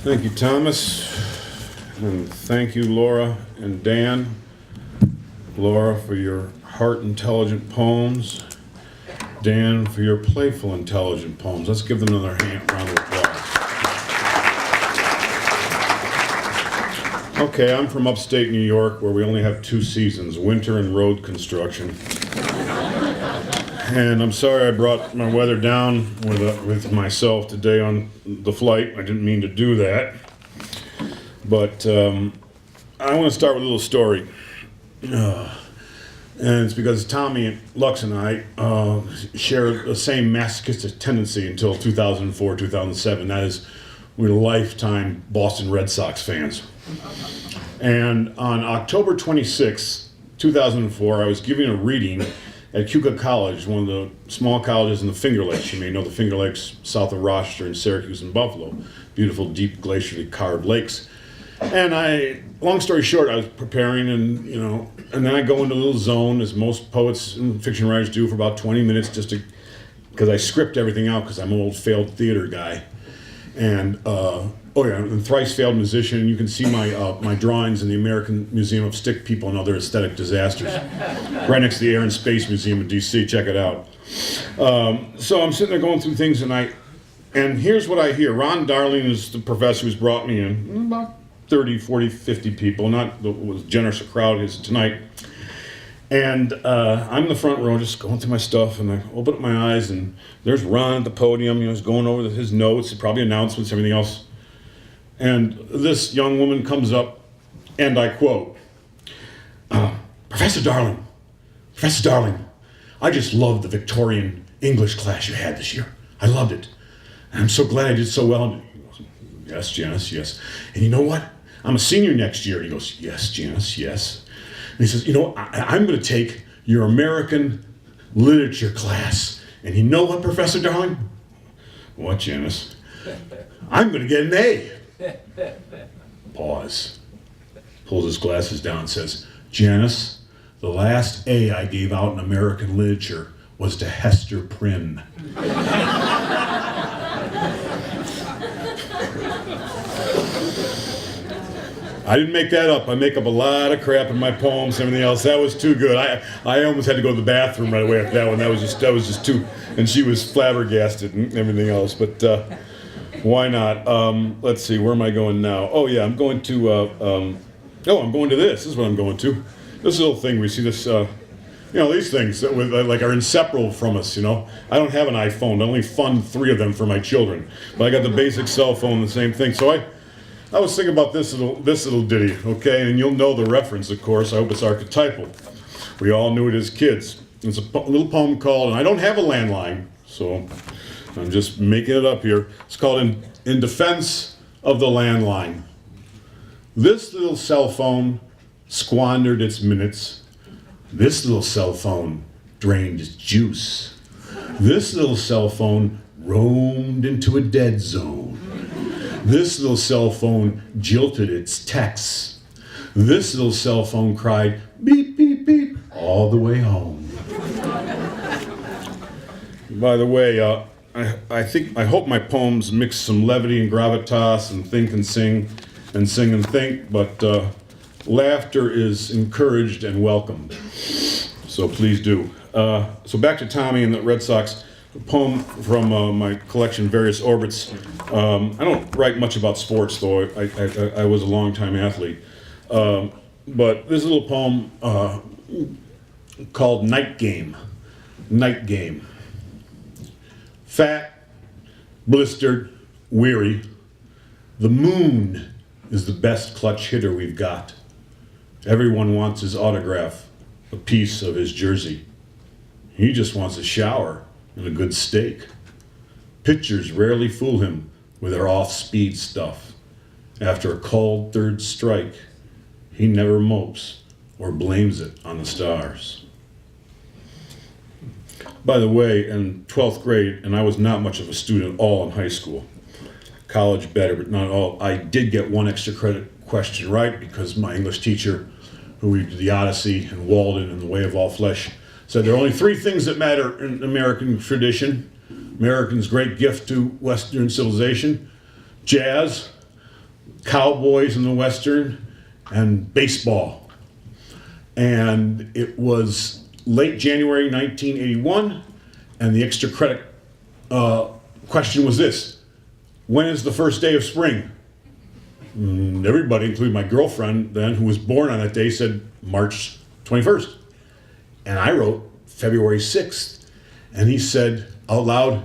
Thank you, Thomas, and thank you, Laura and Dan. Laura, for your heart-intelligent poems. Dan, for your playful, intelligent poems. Let's give them another round of applause. Okay, I'm from upstate New York, where we only have 2 seasons, winter and road construction. And I'm sorry I brought my weather down with myself today on the flight. I didn't mean to do that. But I want to start with a little story. And it's because Tommy, Lux, and I share the same masochistic tendency until 2004, 2007. That is, we're lifetime Boston Red Sox fans. And on October 26, 2004, I was giving a reading at Keuka College, one of the small colleges in the Finger Lakes. You may know the Finger Lakes south of Rochester and Syracuse and Buffalo. Beautiful, deep, glacially carved lakes. And long story short, I was preparing and then I go into a little zone, as most poets and fiction writers do, for about 20 minutes because I script everything out because I'm an old failed theater guy. And I'm a thrice failed musician. You can see my drawings in the American Museum of Stick People and Other Aesthetic Disasters, right next to the Air and Space Museum in D.C. Check it out. So I'm sitting there going through things, and here's what I hear. Ron Darling is the professor who's brought me in. About 30, 40, 50 people, not as generous a crowd as tonight. And I'm in the front row just going through my stuff, and I open up my eyes, and there's Ron at the podium. He's going over his notes, probably announcements, everything else. And this young woman comes up, and I quote, Professor Darling, I just loved the Victorian English class you had this year. I loved it. And I'm so glad I did so well. And he goes, yes, Janice, yes. And you know what? I'm a senior next year. And he goes, yes, Janice, yes. And he says, I'm going to take your American literature class. And you know what, Professor Darling? What, Janice? I'm going to get an A. Pause. Pulls his glasses down and says, Janice, the last A I gave out in American literature was to Hester Prynne. I didn't make that up. I make up a lot of crap in my poems and everything else. That was too good. I almost had to go to the bathroom right away after that one. That was just too, and she was flabbergasted and everything else. But why not? Let's see, where am I going now? Oh yeah, I'm going to I'm going to this. This is what I'm going to. This little thing, we see this, these things that are inseparable from us, I don't have an iPhone. I only fund 3 of them for my children. But I got the basic cell phone, the same thing. So I was thinking about this little ditty, okay? And you'll know the reference, of course. I hope it's archetypal. We all knew it as kids. It's a little poem called, and I don't have a landline, so I'm just making it up here. It's called In Defense of the Landline. This little cell phone squandered its minutes. This little cell phone drained its juice. This little cell phone roamed into a dead zone. This little cell phone jilted its texts. This little cell phone cried, beep, beep, beep, all the way home. By the way, I hope my poems mix some levity and gravitas and think and sing and think, but laughter is encouraged and welcomed. So please do. So back to Tommy and the Red Sox. A poem from my collection, Various Orbits. I don't write much about sports, though. I was a long-time athlete. But this little poem called Night Game. Night Game. Fat, blistered, weary. The moon is the best clutch hitter we've got. Everyone wants his autograph, a piece of his jersey. He just wants a shower and a good steak. Pitchers rarely fool him with their off-speed stuff. After a cold third strike, he never mopes or blames it on the stars. By the way, in 12th grade, and I was not much of a student at all in high school, college better, but not all, I did get one extra credit question right because my English teacher, who we did the Odyssey and Walden and The Way of All Flesh, said there are only 3 things that matter in American tradition: Americans' great gift to Western civilization: jazz, cowboys in the Western, and baseball. And it was late January 1981, and the extra credit question was this: when is the first day of spring? And everybody, including my girlfriend then, who was born on that day, said March 21st. And I wrote February 6th. And he said out loud,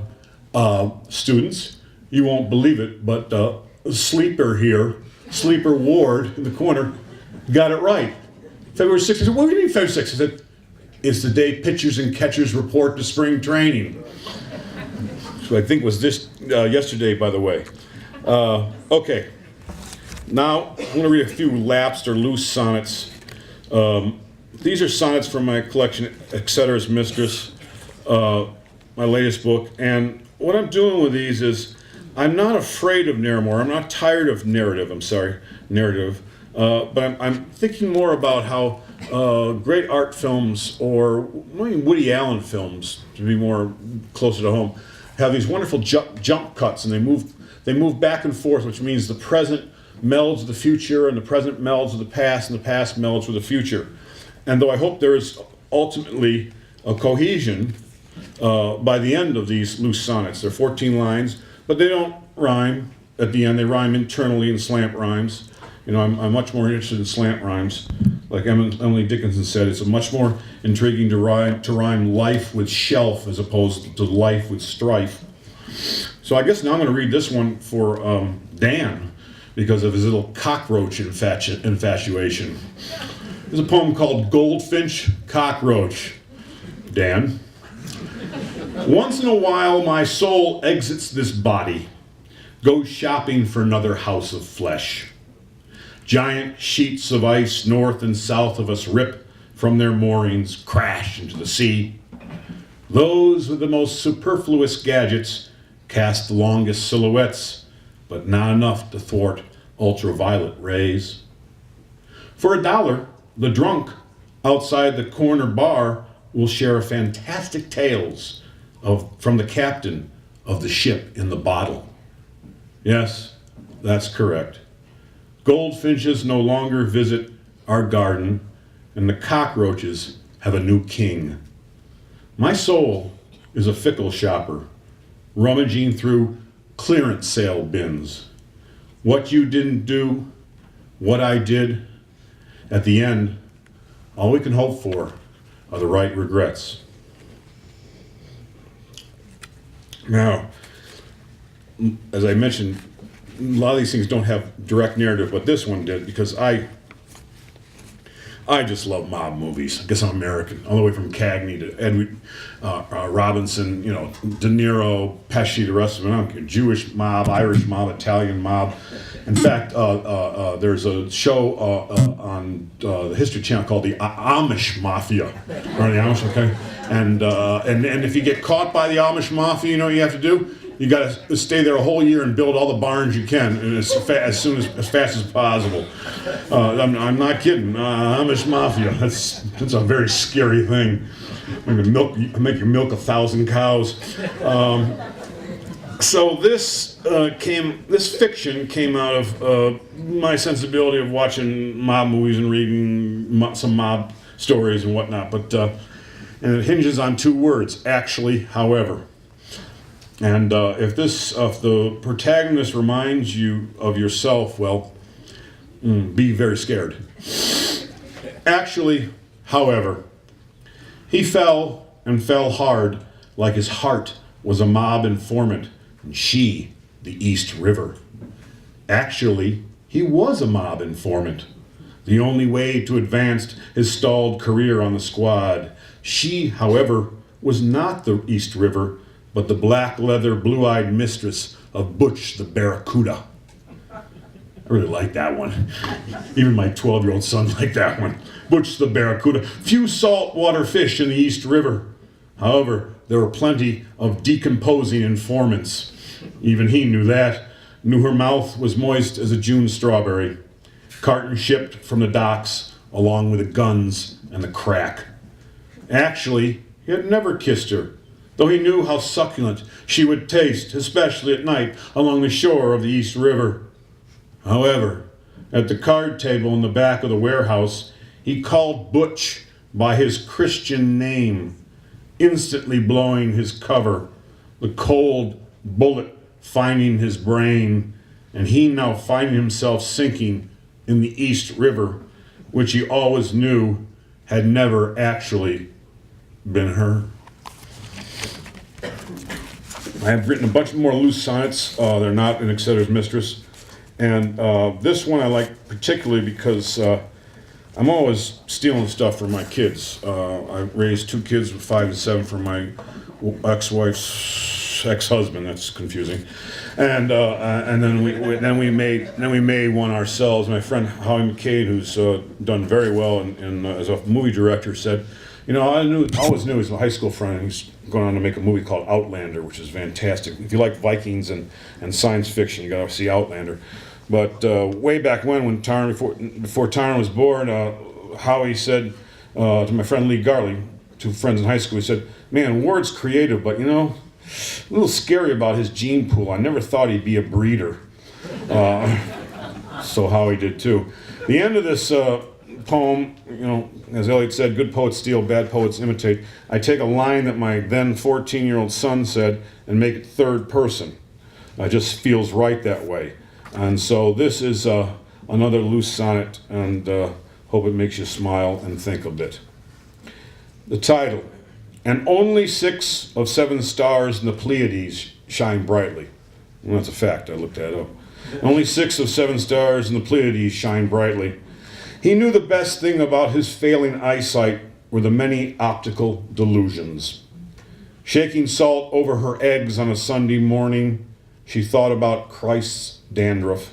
students, you won't believe it, but Sleeper here, Sleeper Ward in the corner, got it right. February 6th. I said, what do you mean February 6th? He said, it's the day pitchers and catchers report to spring training. So I think was this yesterday, by the way. Okay. Now, I'm going to read a few lapsed or loose sonnets. These are sonnets from my collection, Etceteris Mistress, my latest book. And what I'm doing with these is, I'm not afraid of narrative. I'm not tired of narrative, but I'm thinking more about how great art films, or Woody Allen films, to be more closer to home, have these wonderful jump cuts, and they move back and forth, which means the present melds with the future, and the present melds with the past, and the past melds with the future. And though I hope there is ultimately a cohesion by the end of these loose sonnets. They're 14 lines, but they don't rhyme at the end. They rhyme internally in slant rhymes. You know, I'm much more interested in slant rhymes. Like Emily Dickinson said, it's much more intriguing to rhyme life with shelf as opposed to life with strife. So I guess now I'm going to read this one for Dan, because of his little cockroach infatuation. There's a poem called Goldfinch Cockroach. Dan. Once in a while my soul exits this body, goes shopping for another house of flesh. Giant sheets of ice north and south of us rip from their moorings, crash into the sea. Those with the most superfluous gadgets cast the longest silhouettes, but not enough to thwart ultraviolet rays. For $1, the drunk outside the corner bar will share fantastic tales from the captain of the ship in the bottle. Yes, that's correct. Goldfinches no longer visit our garden, and the cockroaches have a new king. My soul is a fickle shopper, rummaging through clearance sale bins. What you didn't do, what I did, at the end, all we can hope for are the right regrets. Now, as I mentioned, a lot of these things don't have direct narrative, but this one did, because I just love mob movies. I guess I'm American, all the way from Cagney to Edward Robinson, you know, De Niro, Pesci, the rest of them. I don't care. Jewish mob, Irish mob, Italian mob. In fact, there's a show on the History Channel called the Amish Mafia. Or the Amish, okay? And if you get caught by the Amish Mafia, you know what you have to do? You got to stay there a whole year and build all the barns you can, and as fast as possible. I'm not kidding. Amish Mafia. That's a very scary thing. Make you milk 1,000 cows. So this fiction came out of my sensibility of watching mob movies and reading some mob stories and whatnot. And it hinges on 2 words: actually, however. And if the protagonist reminds you of yourself, well, be very scared. Actually, however, he fell and fell hard, like his heart was a mob informant, and she the East River. Actually, he was a mob informant, the only way to advance his stalled career on the squad. She, however, was not the East River, but the black leather, blue-eyed mistress of Butch the Barracuda. I really like that one. Even my 12-year-old son liked that one. Butch the Barracuda. Few saltwater fish in the East River. However, there were plenty of decomposing informants. Even he knew that. Knew her mouth was moist as a June strawberry. Carton shipped from the docks, along with the guns and the crack. Actually, he had never kissed her, though he knew how succulent she would taste, especially at night along the shore of the East River. However, at the card table in the back of the warehouse, he called Butch by his Christian name, instantly blowing his cover, the cold bullet finding his brain, and he now finding himself sinking in the East River, which he always knew had never actually been her. I have written a bunch more loose sonnets. They're not an Exceder's Mistress. And this one I like particularly because I'm always stealing stuff from my kids. I raised 2 kids, 5 and 7, from my ex-wife's ex-husband. That's confusing. And then we made one ourselves. My friend Howie McCade, who's done very well as a movie director, said, you know, I always knew as a high school friend, he's going on to make a movie called Outlander, which is fantastic. If you like Vikings and science fiction, you got to see Outlander. But way back when Tarn, before Tarn was born, Howie said to my friend Lee Garley, 2 friends in high school, he said, man, Ward's creative, but you know, a little scary about his gene pool. I never thought he'd be a breeder. So Howie did too. The end of this poem, you know, as Eliot said, good poets steal, bad poets imitate. I take a line that my then 14-year-old son said and make it third person. It just feels right that way. And so this is another loose sonnet, and hope it makes you smile and think a bit. The title, and only 6 of 7 stars in the Pleiades shine brightly. Well, that's a fact, I looked that up. Only 6 of 7 stars in the Pleiades shine brightly. He knew the best thing about his failing eyesight were the many optical delusions. Shaking salt over her eggs on a Sunday morning, she thought about Christ's dandruff.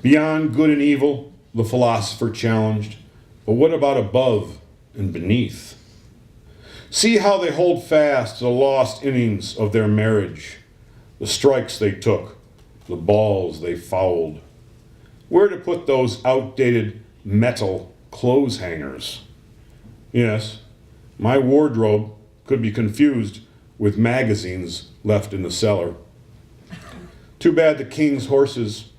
Beyond good and evil, the philosopher challenged, but what about above and beneath? See how they hold fast to the lost innings of their marriage, the strikes they took, the balls they fouled. Where to put those outdated metal clothes hangers? Yes, my wardrobe could be confused with magazines left in the cellar. Too bad the king's horses,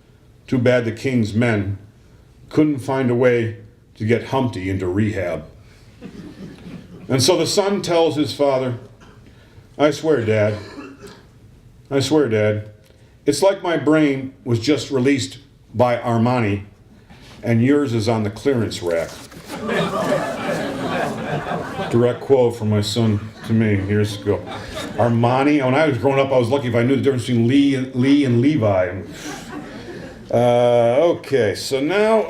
too bad the king's men couldn't find a way to get Humpty into rehab. And so the son tells his father, I swear, Dad, it's like my brain was just released by Armani and yours is on the clearance rack. Direct quote from my son to me years ago. Armani, when I was growing up, I was lucky if I knew the difference between Lee and Levi. Okay, so now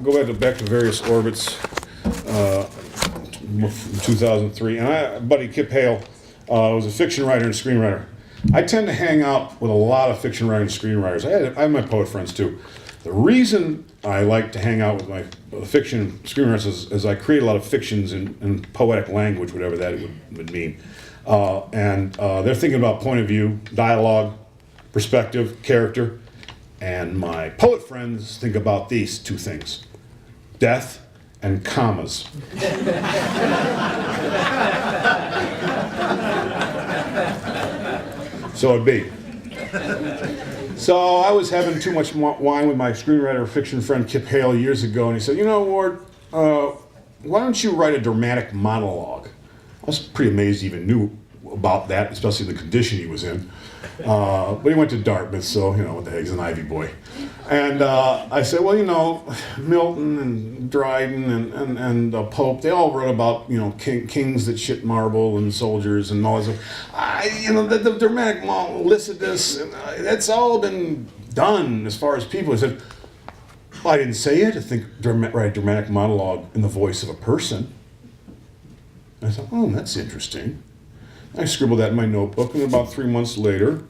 go back to various orbits. 2003, and my buddy Kip Hale was a fiction writer and screenwriter. I tend to hang out with a lot of fiction writers and screenwriters. I have my poet friends too. The reason I like to hang out with my fiction screenwriters is I create a lot of fictions in poetic language, whatever that would mean. And they're thinking about point of view, dialogue, perspective, character. And my poet friends think about these 2 things, death and commas. So it'd be. So I was having too much wine with my screenwriter fiction friend Kip Hale years ago, and he said, you know, Ward, why don't you write a dramatic monologue? I was pretty amazed he even knew about that, especially the condition he was in. But he went to Dartmouth, so, you know, what the heck, he's an Ivy boy. And I said, well, you know, Milton and Dryden and Pope, they all wrote about, you know, kings that shit marble and soldiers and all that stuff. You know, the dramatic Lycidas, that's all been done as far as people. I said, well, I didn't say it. I think write a dramatic monologue in the voice of a person. And I thought, oh, that's interesting. I scribbled that in my notebook, and about 3 months later,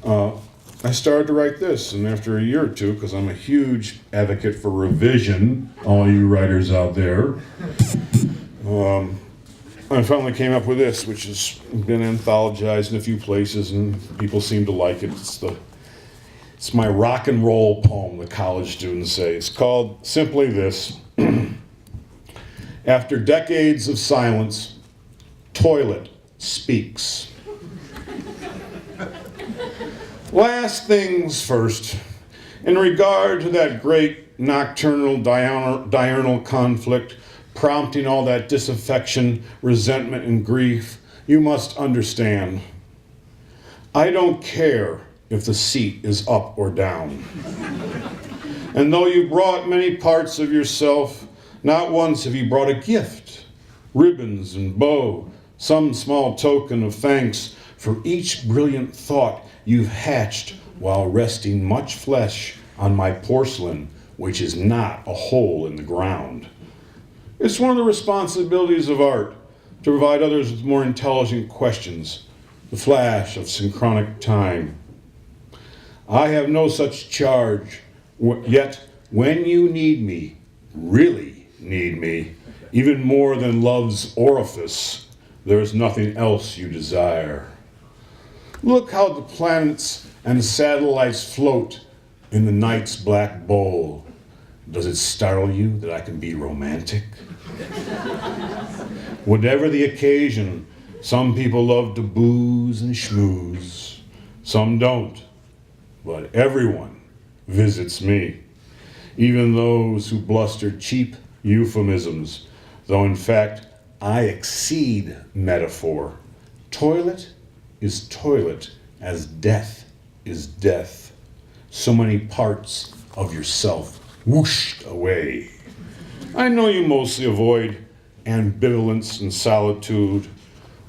I started to write this. And after a year or 2, because I'm a huge advocate for revision, all you writers out there, I finally came up with this, which has been anthologized in a few places, and people seem to like it. It's my rock and roll poem, the college students say. It's called simply this. After decades of silence, toilet speaks. Last things first. In regard to that great nocturnal diurnal conflict prompting all that disaffection, resentment, and grief, you must understand, I don't care if the seat is up or down. And though you brought many parts of yourself, not once have you brought a gift, ribbons and bow, some small token of thanks for each brilliant thought you've hatched while resting much flesh on my porcelain, which is not a hole in the ground. It's one of the responsibilities of art to provide others with more intelligent questions, the flash of synchronic time. I have no such charge, yet when you need me, really need me, even more than love's orifice, there is nothing else you desire. Look how the planets and satellites float in the night's black bowl. Does it startle you that I can be romantic? Whatever the occasion, some people love to booze and schmooze. Some don't, but everyone visits me. Even those who bluster cheap euphemisms, though in fact I exceed metaphor. Toilet is toilet as death is death. So many parts of yourself whooshed away. I know you mostly avoid ambivalence and solitude.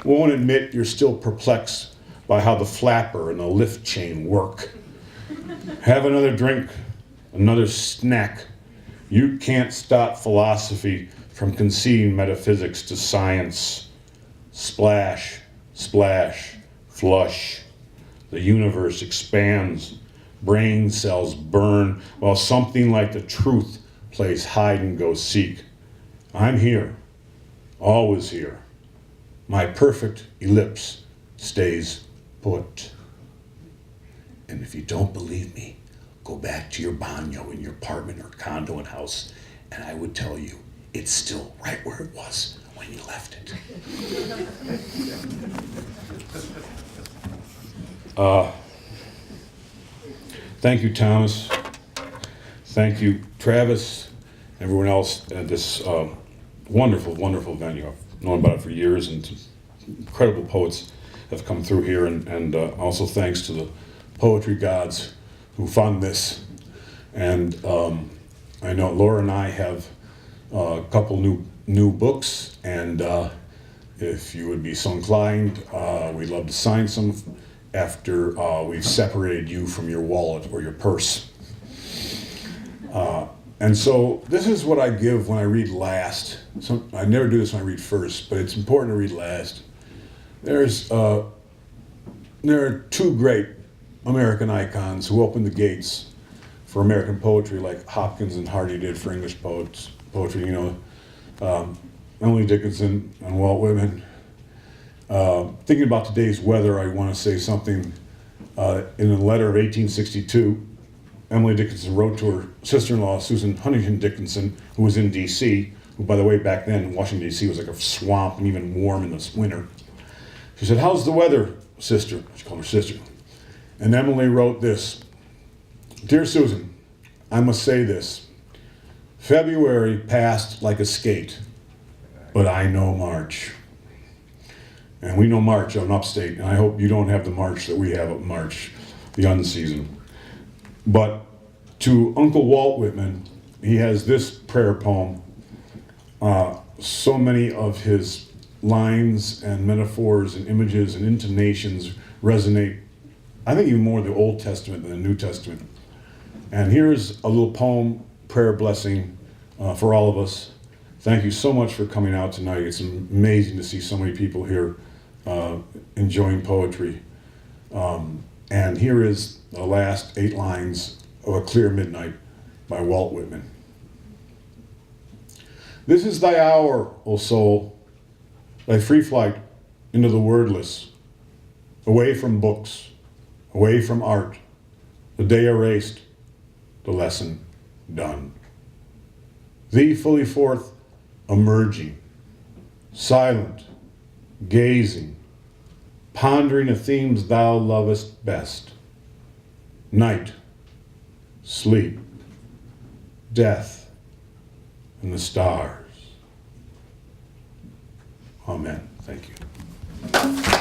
Won't admit you're still perplexed by how the flapper and the lift chain work. Have another drink, another snack. You can't stop philosophy from conceding metaphysics to science. Splash, splash, flush. The universe expands. Brain cells burn while something like the truth plays hide and go seek. I'm here, always here. My perfect ellipse stays put. And if you don't believe me, go back to your baño in your apartment or condo and house, and I would tell you it's still right where it was when you left it. Thank you, Thomas. Thank you, Travis, everyone else at this wonderful, wonderful venue. I've known about it for years, and incredible poets have come through here, and also thanks to the poetry gods who fund this. And I know Laura and I have a couple new books, and if you would be so inclined, we'd love to sign some after we've separated you from your wallet or your purse. And so this is what I give when I read last. So I never do this when I read first, but it's important to read last. There are two great American icons who opened the gates for American poetry, like Hopkins and Hardy did for English poetry. You know, Emily Dickinson and Walt Whitman. Thinking about today's weather, I want to say something. In a letter of 1862, Emily Dickinson wrote to her sister-in-law, Susan Huntington Dickinson, who was in D.C., who, by the way, back then, Washington, D.C. was like a swamp and even warm in the winter. She said, "How's the weather, sister?" She called her sister. And Emily wrote this: "Dear Susan, I must say this. February passed like a skate, but I know March." And we know March out in upstate, and I hope you don't have the March that we have up in March, the unseason. But to Uncle Walt Whitman, he has this prayer poem. So many of his lines and metaphors and images and intonations resonate, I think, even more the Old Testament than the New Testament. And here's a little poem, prayer blessing for all of us. Thank you so much for coming out tonight. It's amazing to see so many people here enjoying poetry. And here is the last 8 lines of A Clear Midnight by Walt Whitman. This is thy hour, O soul, thy free flight into the wordless, away from books, away from art, the day erased, the lesson done. Thee fully forth emerging, silent, gazing, pondering the themes thou lovest best: night, sleep, death, and the stars. Amen. Thank you.